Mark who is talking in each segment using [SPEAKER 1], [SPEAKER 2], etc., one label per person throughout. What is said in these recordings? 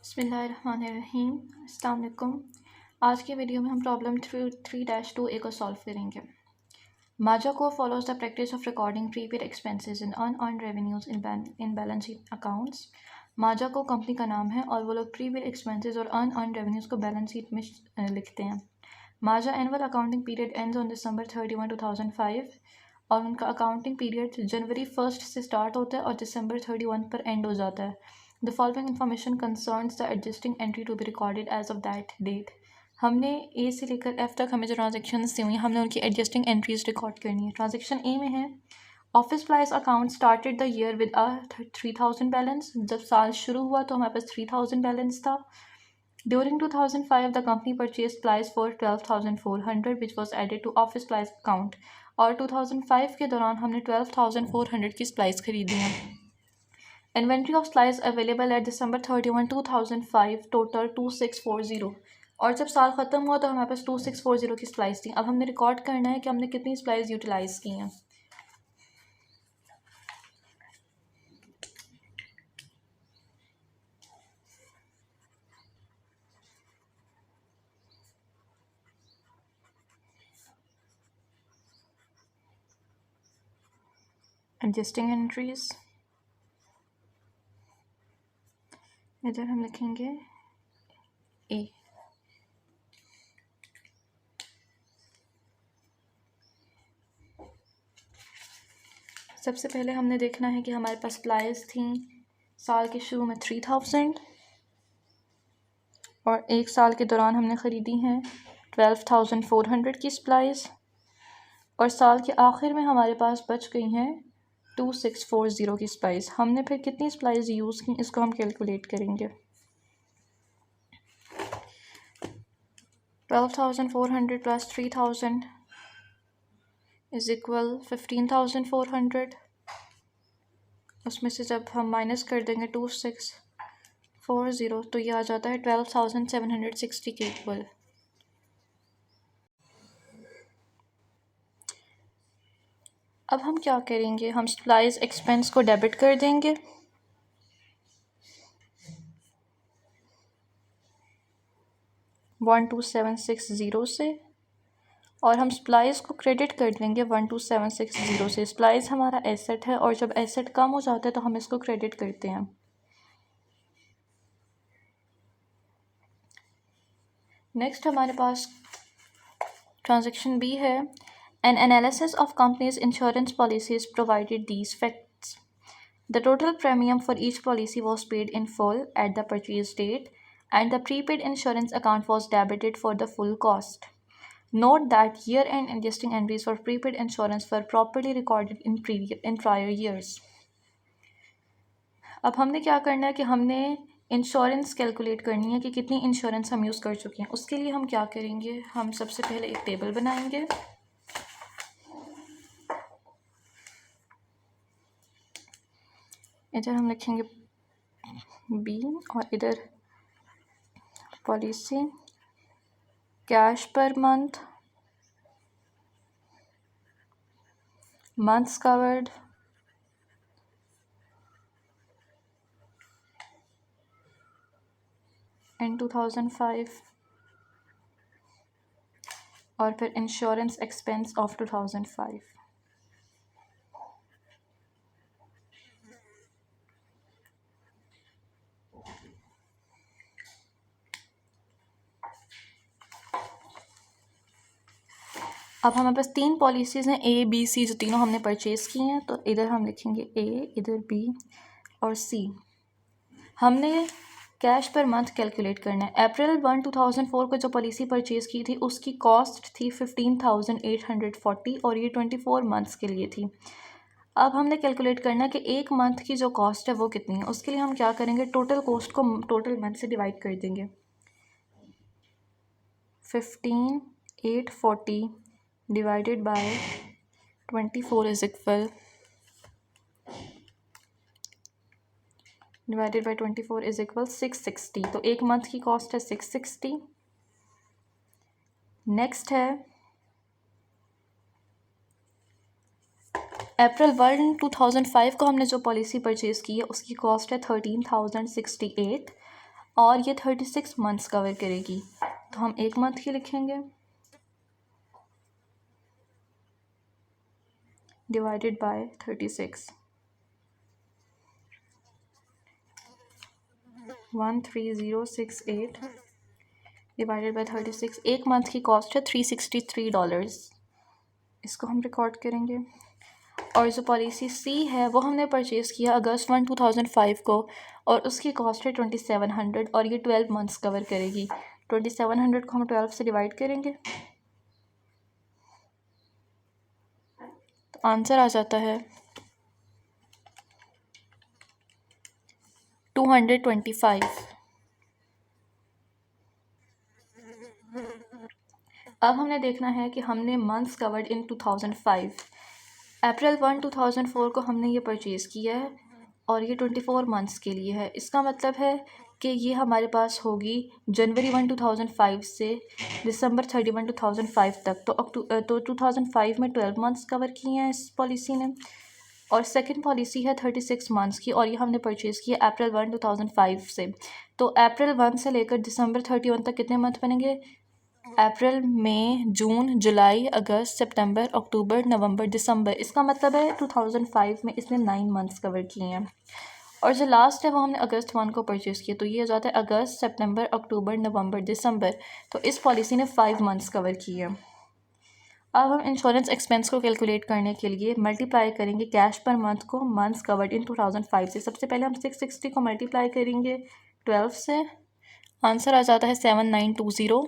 [SPEAKER 1] बिस्मिल्लाहिर्रहमानिर्रहीम। अस्सलाम वालेकुम। आज के वीडियो में हम प्रॉब्लम 3-2A को सॉल्व करेंगे। Majako follows the practice of recording prepaid expenses and unearned revenues in balance sheet accounts. Majako company का नाम है और वो लोग प्रीपेड एक्सपेंसेस और unearned revenues को बैलेंस शीट में लिखते हैं। Maja annual accounting period ends on December 31, 2005 और उनका अकाउंटिंग पीरियड जनवरी 1 से स्टार्ट होता है और December 31 पर एंड हो जाता है। The following information concerns the adjusting entry to be recorded as of that date. हमने ए से लेकर एफ तक हमें जो ट्रांजेक्शन्स दी हुई हैं हमने उनकी एडजस्टिंग एंट्रीज रिकॉर्ड करनी है। ट्रांजेक्शन ए में है office supplies account started the year with a 3000 balance. जब साल शुरू हुआ तो हमारे पास 3000 बैलेंस था। During 2005 the company purchase supplies for 12,400 which was added to office supplies account. और 2005 के दौरान हमने 12,400 की सप्लाइज खरीदी हैं। Inventory of supplies available at December 31, 2005 total 2640। और जब साल ख़त्म हुआ तो हमारे पास 2640 की सप्लाइज थी। अब हमने रिकॉर्ड करना है कि हमने कितनी सप्लाइज यूटिलाइज की हैं। एडजस्टिंग एंट्रीज इधर हम लिखेंगे ए। सबसे पहले हमने देखना है कि हमारे पास सप्लाइज थी साल के शुरू में 3000 और एक साल के दौरान हमने ख़रीदी हैं 12,400 की सप्लाइज और साल के आखिर में हमारे पास बच गई हैं 2640 की सप्लाइज। हमने फिर कितनी सप्लाइज यूज़ की इसको हम कैलकुलेट करेंगे। 12,400 प्लस 3,000 इज इक्वल 15,400। उसमें से जब हम माइनस कर देंगे 2640 तो ये आ जाता है 12,760 के इक्वल। अब हम क्या करेंगे, हम सप्लाइज एक्सपेंस को डेबिट कर देंगे। $12,760 से और हम सप्लाइज को क्रेडिट कर देंगे 12,760 से। सप्लाइज हमारा एसेट है और जब एसेट कम हो जाता है तो हम इसको क्रेडिट करते हैं। नेक्स्ट हमारे पास ट्रांजेक्शन बी है। N analysis of companies insurance policies provided these facts. The total premium for each policy was paid in full at the purchase date and the prepaid insurance account was debited for the full cost. Note that year-end adjusting entries for prepaid insurance were properly recorded in prior years. अब हमने क्या करना है कि हमने insurance calculate करनी है कि कितनी इंश्योरेंस हम यूज़ कर चुके हैं। उसके लिए हम क्या करेंगे, हम सबसे पहले एक टेबल बनाएंगे। इधर हम लिखेंगे बी और इधर policy cash per month, months covered, in 2005 और फिर इंश्योरेंस एक्सपेंस ऑफ 2005। अब हमारे पास तीन पॉलिसीज़ हैं ए बी सी जो तीनों हमने परचेज़ की हैं। तो इधर हम लिखेंगे ए, इधर बी और सी। हमने कैश पर मंथ कैलकुलेट करना है। अप्रैल 1, 2004 को जो पॉलिसी परचेज़ की थी उसकी कॉस्ट थी 15,840 और ये 24 मंथ्स के लिए थी। अब हमने कैलकुलेट करना है कि एक मंथ की जो कॉस्ट है वो कितनी है। उसके लिए हम क्या करेंगे, टोटल कॉस्ट को टोटल मंथ से डिवाइड कर देंगे। 15,840 divided by 24 is equal divided by 24 is equal 660। तो एक मंथ की कॉस्ट है 660। नेक्स्ट है अप्रैल 1, 2005 को हमने जो पॉलिसी परचेज़ की है उसकी कॉस्ट है 13,068 और ये 36 मंथ्स कवर करेगी, तो हम 1 मंथ की लिखेंगे divided by 36, 13068 divided by 36। 1 month की कॉस्ट है $363। इसको हम रिकॉर्ड करेंगे। और जो पॉलिसी सी है वो हमने परचेज़ किया अगस्त 1 2005 को, और उसकी कॉस्ट है 2700, और ये 12 मंथ्स कवर करेगी। 2700 को हम 12 से डिवाइड करेंगे तो आंसर आ जाता है 225। अब हमने देखना है कि हमने मंथ्स कवर्ड इन 2005। अप्रैल 1 2004 को हमने ये परचेज़ किया है और ये 24 मंथ्स के लिए है। इसका मतलब है कि ये हमारे पास होगी जनवरी 1 2005 से दिसंबर 31 2005 तक। तो 2005 में 12 मंथ्स कवर किए हैं इस पॉलिसी ने। और सेकंड पॉलिसी है 36 मंथ्स की, और ये हमने परचेज़ किया अप्रैल 1 2005 से। तो अप्रैल 1 से लेकर दिसंबर 31 तक कितने मंथ बनेंगे? अप्रैल, मई, जून, जुलाई, अगस्त, सितंबर, अक्टूबर, नवंबर, दिसंबर। इसका मतलब है 2005 में इसने 9 मंथ्स कवर किए हैं। और जो लास्ट है वो हमने अगस्त 1 को परचेज़ किया, तो ये हो जाता है अगस्त, सितंबर, अक्टूबर, नवंबर, दिसंबर। तो इस पॉलिसी ने 5 मंथ्स कवर किए हैं। अब हम इंश्योरेंस एक्सपेंस को कैलकुलेट करने के लिए मल्टीप्लाई करेंगे कैश पर मंथ को मंथ्स कवर्ड इन 2005 से। सबसे पहले हम 660 को मल्टीप्लाई करेंगे 12 से, आंसर आ जाता है 7920।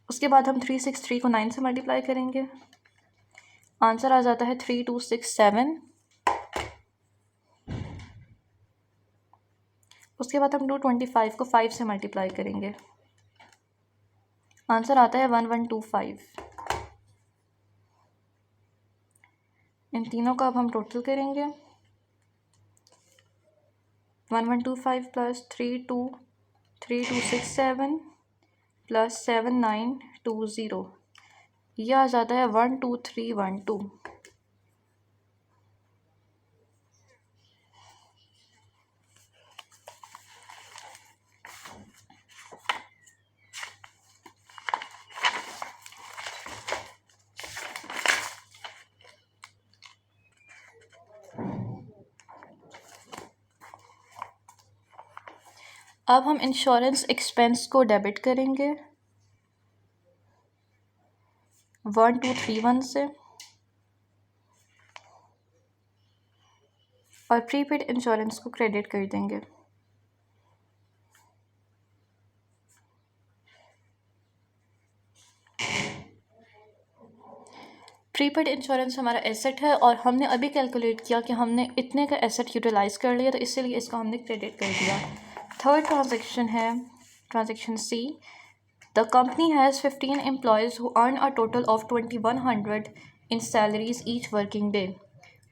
[SPEAKER 1] उसके बाद हम 363 को 9 से मल्टीप्लाई करेंगे, आंसर आ जाता है 3267। उसके बाद हम 225 को 5 से मल्टीप्लाई करेंगे, आंसर आता है 1125। इन तीनों का अब हम टोटल करेंगे, 1125 प्लस 3267 प्लस 7920, यह आ जाता है 12312। अब हम इंश्योरेंस एक्सपेंस को डेबिट करेंगे 1231 से, और प्रीपेड इंश्योरेंस को क्रेडिट कर देंगे। प्रीपेड इंश्योरेंस हमारा एसेट है, और हमने अभी कैलकुलेट किया कि हमने इतने का एसेट यूटिलाइज़ कर लिया, तो इसीलिए इसको हमने क्रेडिट कर दिया। थर्ड ट्रांजैक्शन है transaction C. The company has 15 employees who earn a total of 2100 in salaries each working day.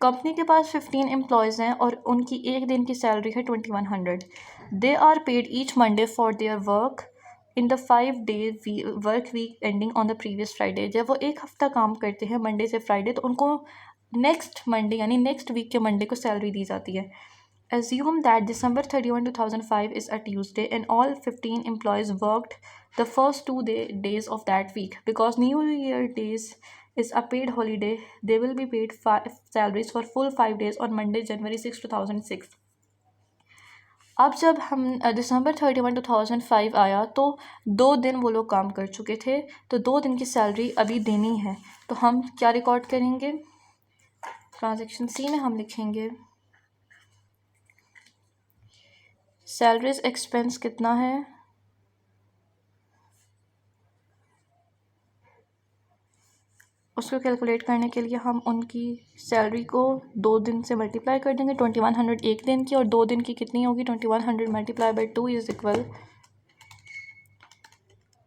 [SPEAKER 1] Company के पास 15 एम्प्लॉयज़ हैं और उनकी एक दिन की सैलरी है 2100। They are paid each Monday for their work in the 5-day work week ending on the previous Friday. जब वो एक हफ्ता काम करते हैं मंडे से फ्राइडे, तो उनको नेक्स्ट मंडे यानी नेक्स्ट वीक के मंडे को सैलरी दी जाती है। Assume that December 31, 2005 is a Tuesday and all 15 employees worked the first 2 days of that week. Because New Year days is a paid holiday, they will be paid salaries for full 5 days on Monday, January 6, 2006. अब जब हम दिसंबर 31, 2005 आया, तो 2 दिन वो लोग काम कर चुके थे, तो 2 दिन की सैलरी अभी देनी है। तो हम क्या रिकॉर्ड करेंगे? ट्रांजैक्शन सी में हम लिखेंगे सैलरीज एक्सपेंस कितना है, उसको कैलकुलेट करने के लिए हम उनकी सैलरी को 2 दिन से मल्टीप्लाई कर देंगे। 2100 एक दिन की, और 2 दिन की कितनी होगी? 2100 मल्टीप्लाई बाई 2 इज इक्वल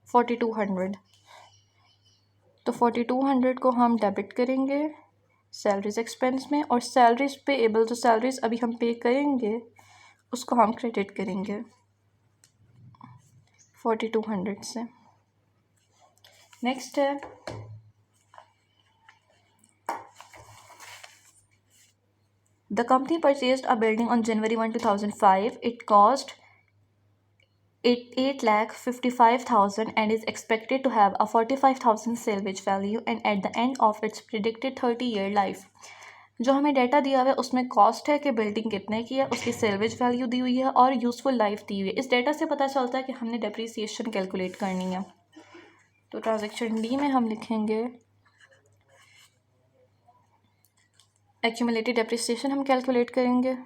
[SPEAKER 1] 4200। तो 4200 को हम डेबिट करेंगे सैलरीज एक्सपेंस में, और सैलरीज पेएबल जो सैलरीज अभी हम पे करेंगे उसको हम क्रेडिट करेंगे 4200 से। नेक्स्ट है The company purchased a building on January 1, 2005. It cost 8,55,000 and is expected to have a 45,000 salvage value and at the end of its predicted 30-year life. जो हमें डाटा दिया हुआ है उसमें कॉस्ट है कि बिल्डिंग कितने की है, उसकी सेल्वेज वैल्यू दी हुई है और यूज़फुल लाइफ दी हुई है। इस डाटा से पता चलता है कि हमने डेप्रीसिएशन कैलकुलेट करनी है। तो ट्रांजैक्शन डी में हम लिखेंगे एक्यूमुलेटेड डेप्रीसिएशन हम कैलकुलेट करेंगे।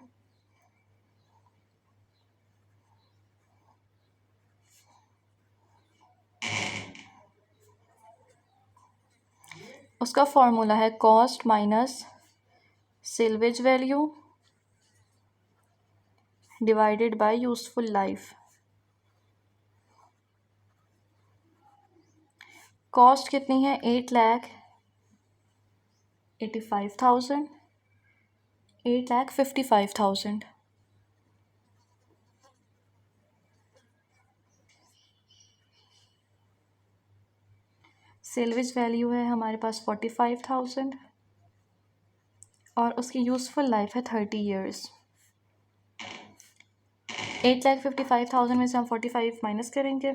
[SPEAKER 1] उसका फॉर्मूला है cost minus salvage value divided by useful life. Cost कितनी है? 8,85,000, 8,55,000। सेल्वेज वैल्यू है हमारे पास 45,000 और उसकी यूज़फुल लाइफ है 30 ईयर्स। 8,55,000 में से हम 45 माइनस करेंगे,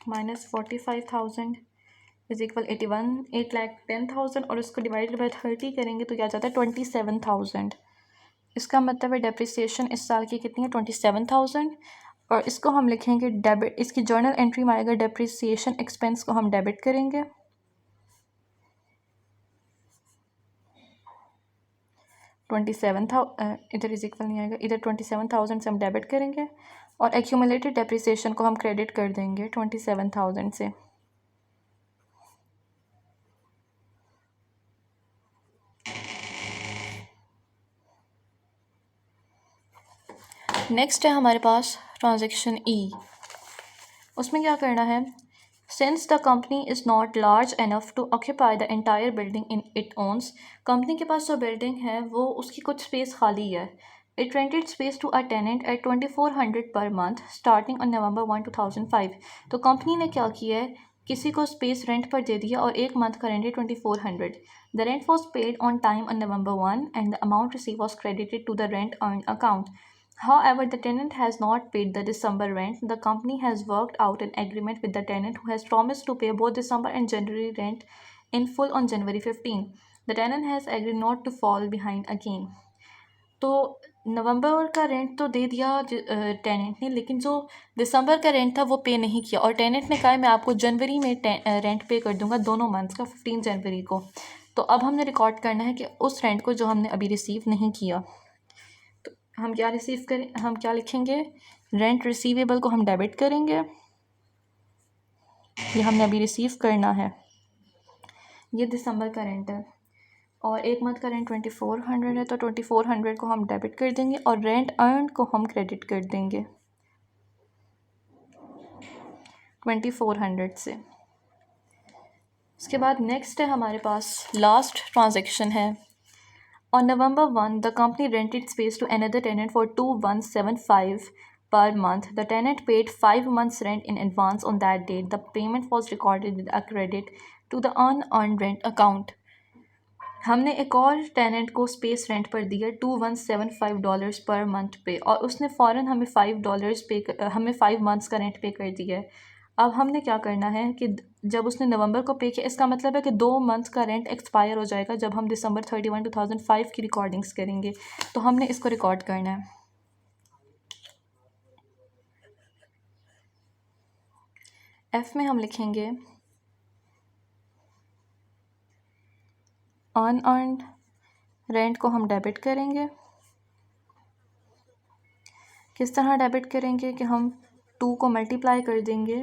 [SPEAKER 1] माइनस 45,000 इज इक्वल 81, 8,10,000 और उसको डिवाइडेड बाय 30 करेंगे तो क्या जाता है 27,000। इसका मतलब है डेप्रिसिएशन इस साल की कितनी है 27,000 और इसको हम लिखेंगे डेबिट। इसकी जर्नल एंट्री में आएगा डेप्रिसिएशन एक्सपेंस को हम डेबिट करेंगे। 27,000 इधर इज इक्वल नहीं आएगा, इधर 27,000 से हम डेबिट करेंगे और एक्यूमुलेटेड डेप्रिसिएशन को हम क्रेडिट कर देंगे 27,000 से। नेक्स्ट है हमारे पास ट्रांजैक्शन ई। उसमें क्या करना है, since the company is not large enough to occupy the entire building in it owns, company के पास जो बिल्डिंग है वो उसकी कुछ स्पेस खाली है। It rented space to a tenant at 2,400 per month starting on November 1, 2005। तो कंपनी ने क्या किया है, किसी को स्पेस रेंट पर दे दिया और एक मंथ का रेंट है 2,400। The rent was paid on time on November 1 and the amount receive was credited to the rent earn account. However, the tenant has not paid the December rent. The company has worked out an agreement with the tenant who has promised to pay both December and January rent in full on January 15. The tenant has agreed not to fall behind again. तो नवंबर का rent तो दे दिया tenant ने, लेकिन जो दिसंबर का rent था वो पे नहीं किया और टेनेंट ने कहा मैं आपको जनवरी में रेंट पे कर दूंगा दोनों मंथ्स का 15 जनवरी को। तो अब हमने रिकॉर्ड करना है कि उस रेंट को जो हमने अभी रिसीव नहीं किया, हम क्या रिसीव करें, हम क्या लिखेंगे, रेंट रिसीवेबल को हम डेबिट करेंगे। ये हमने अभी रिसीव करना है, ये दिसंबर का रेंट है और एक मंथ का रेंट 2,400 है तो 2,400 को हम डेबिट कर देंगे और रेंट अर्न को हम क्रेडिट कर देंगे 2,400 से। उसके बाद नेक्स्ट है हमारे पास लास्ट ट्रांजैक्शन है। On November 1, the company rented space to another tenant for 2,175 per month. The tenant paid 5 months rent in advance on that date. The payment was recorded with a credit to the unearned rent account. हमने एक और tenant को space rent पर दिया $2,175 per month पे और उसने फ़ौरन हमें हमें 5 मंथ्स का रेंट पे कर दिया है। अब हमने क्या करना है कि जब उसने नवंबर को पे किया, इसका मतलब है कि 2 मंथ्स का रेंट एक्सपायर हो जाएगा जब हम December 31, 2005 की रिकॉर्डिंग्स करेंगे। तो हमने इसको रिकॉर्ड करना है। एफ में हम लिखेंगे अनअर्न्ड रेंट को हम डेबिट करेंगे। किस तरह डेबिट करेंगे कि हम 2 को मल्टीप्लाई कर देंगे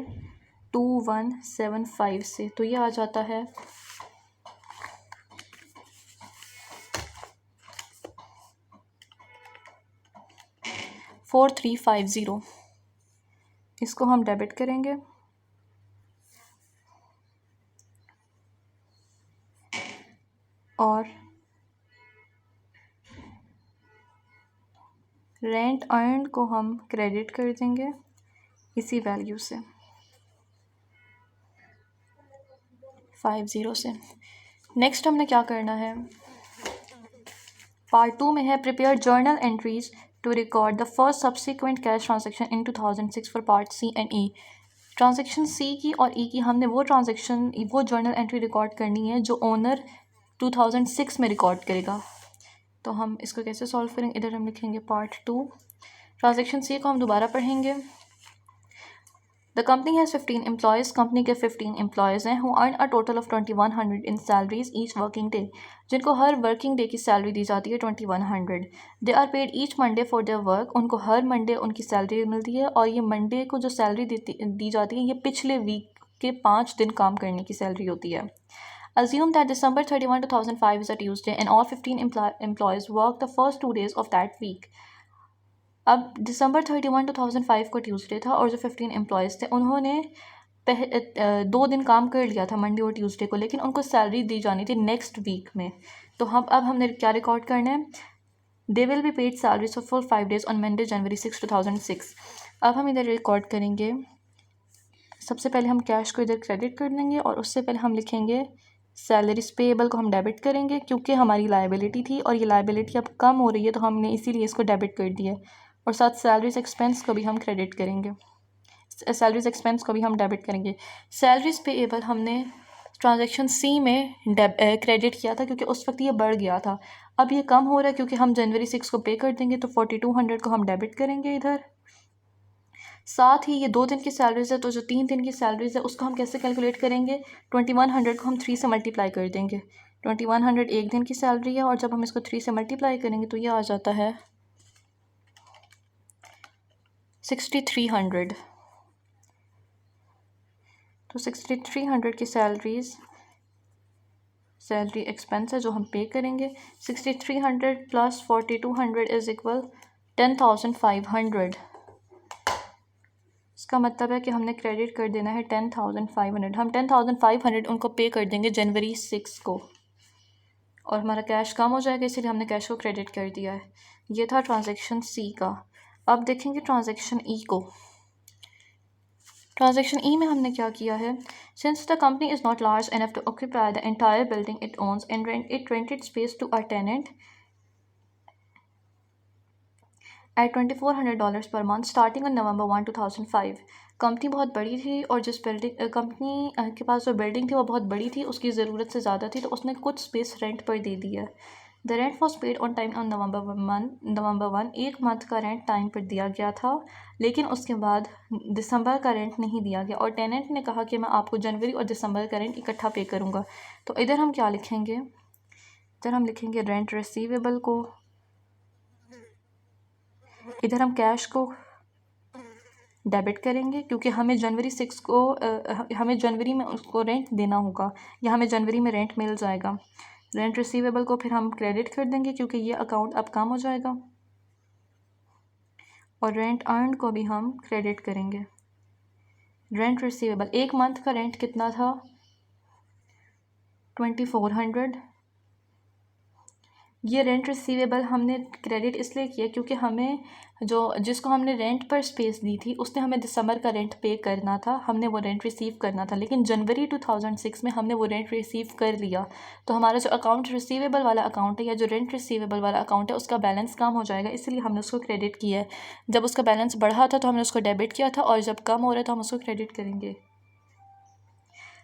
[SPEAKER 1] 2,175 से, तो ये आ जाता है 4,350। इसको हम डेबिट करेंगे और रेंट अर्न को हम क्रेडिट कर देंगे इसी वैल्यू से 50 से। नेक्स्ट हमने क्या करना है, पार्ट 2 में है prepare journal entries to record the first subsequent cash transaction in 2006 for part C and E. Transaction C की और ई की हमने वो जर्नल एंट्री रिकॉर्ड करनी है जो ओनर 2006 में रिकॉर्ड करेगा। तो हम इसको कैसे सॉल्व करेंगे, इधर हम लिखेंगे पार्ट 2। ट्रांजेक्शन सी को हम दोबारा पढ़ेंगे। The company has 15 employees. Company के 15 एम्प्लॉयज़ हैं who earn a total of 2100 in salaries each working day, जिनको हर वर्किंग डे की सैलरी दी जाती है 2100। They are paid each Monday for their work. उनको हर मंडे उनकी सैलरी मिलती है और ये मंडे को जो सैलरी दी जाती है ये पिछले वीक के 5 दिन काम करने की सैलरी होती है। Assume that December 31, 2005 is a Tuesday and all 15 employees work the first 2 days of that week. अब दिसंबर 31, 2005 को ट्यूसडे था और जो 15 एम्प्लॉयज़ थे उन्होंने 2 दिन काम कर लिया था, मंडे और ट्यूसडे को, लेकिन उनको सैलरी दी जानी थी नेक्स्ट वीक में। तो अब हमने क्या रिकॉर्ड करना है, they will be paid salaries for full 5 days on Monday January 6, 2006। अब हम इधर रिकॉर्ड करेंगे। सबसे पहले हम कैश को इधर क्रेडिट कर देंगे और उससे पहले हम लिखेंगे सैलरीज पेएबल को हम डेबिट करेंगे क्योंकि हमारी लायबिलिटी थी और ये लायबिलिटी अब कम हो रही है तो हमने इसीलिए इसको डेबिट कर दिया है। और साथ सैलरीज एक्सपेंस को भी हम क्रेडिट करेंगे, सैलरीज एक्सपेंस को भी हम डेबिट करेंगे। सैलरीज पेएबल हमने ट्रांजैक्शन सी में क्रेडिट किया था क्योंकि उस वक्त ये बढ़ गया था। अब ये कम हो रहा है क्योंकि हम जनवरी 6 को पे कर देंगे तो 4200 को हम डेबिट करेंगे इधर। साथ ही ये 2 दिन की सैलरीज है तो जो 3 दिन की सैलरीज है उसको हम कैसे कैलकुलेट करेंगे, 2100 को हम 3 से मल्टीप्लाई कर देंगे। 2100 1 दिन की सैलरी है और जब हम इसको 3 से मल्टीप्लाई करेंगे तो ये आ जाता है 6300। तो 6300 की सैलरी एक्सपेंस है जो हम पे करेंगे। 6300 प्लस 4200 इज इक्वल 10,500। इसका मतलब है कि हमने क्रेडिट कर देना है 10,500। हम 10,500 उनको पे कर देंगे जनवरी 6 को और हमारा कैश कम हो जाएगा, इसीलिए हमने कैश को क्रेडिट कर दिया है। ये था ट्रांजैक्शन सी का। अब देखेंगे ट्रांजैक्शन ई को। ट्रांजैक्शन ई में हमने क्या किया है, since the company is not large enough to occupy the entire building it owns and it rented space to a tenant at $2,400 per month starting on November 1, 2005। Company बहुत बड़ी थी और जिस कंपनी के पास जो बिल्डिंग थी वो बहुत बड़ी थी, उसकी ज़रूरत से ज़्यादा थी तो उसने कुछ स्पेस रेंट पर दे दिया। The rent was paid on time on November 1। 1 month का रेंट टाइम पर दिया गया था लेकिन उसके बाद दिसंबर का रेंट नहीं दिया गया और टेनेंट ने कहा कि मैं आपको जनवरी और दिसंबर का रेंट इकट्ठा पे करूँगा। तो इधर हम क्या लिखेंगे, इधर हम लिखेंगे रेंट रिसीवेबल को, इधर हम कैश को डेबिट करेंगे क्योंकि हमें जनवरी 6 को हमें जनवरी में उसको रेंट देना होगा या हमें जनवरी में रेंट मिल जाएगा। रेंट रिसीवेबल को फिर हम क्रेडिट कर देंगे क्योंकि ये अकाउंट अब कम हो जाएगा और रेंट अर्न को भी हम क्रेडिट करेंगे। रेंट रिसीवेबल 1 मंथ का रेंट कितना था, 2400। ये रेंट रिसीवेबल हमने क्रेडिट इसलिए किया क्योंकि हमें जिसको हमने रेंट पर स्पेस दी थी उसने हमें दिसंबर का रेंट पे करना था, हमने वो रेंट रिसीव करना था, लेकिन जनवरी 2006 में हमने वो रेंट रिसीव कर लिया। तो हमारा जो अकाउंट रिसीवेबल वाला अकाउंट है या जो रेंट रिसीवेबल वाला अकाउंट है उसका बैलेंस कम हो जाएगा, इसलिए हमने उसको क्रेडिट किया है। जब उसका बैलेंस बढ़ा था तो हमने उसको डेबिट किया था और जब कम हो रहा है तो हम उसको क्रेडिट करेंगे।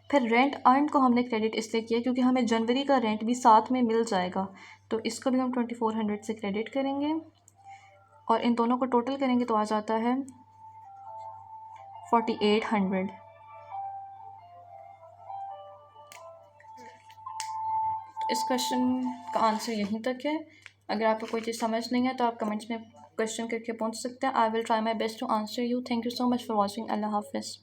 [SPEAKER 1] फिर रेंट अर्न को हमने क्रेडिट इसलिए किया क्योंकि हमें जनवरी का रेंट भी साथ में मिल जाएगा, तो इसको भी हम 2400 से क्रेडिट करेंगे और इन दोनों को टोटल करेंगे तो आ जाता है 4800। इस क्वेश्चन का आंसर यहीं तक है। अगर आपको कोई चीज़ समझ नहीं है तो आप कमेंट्स में क्वेश्चन करके पूछ सकते हैं। I will try my best to answer you. Thank you so much for watching. अल्लाह हाफिज़।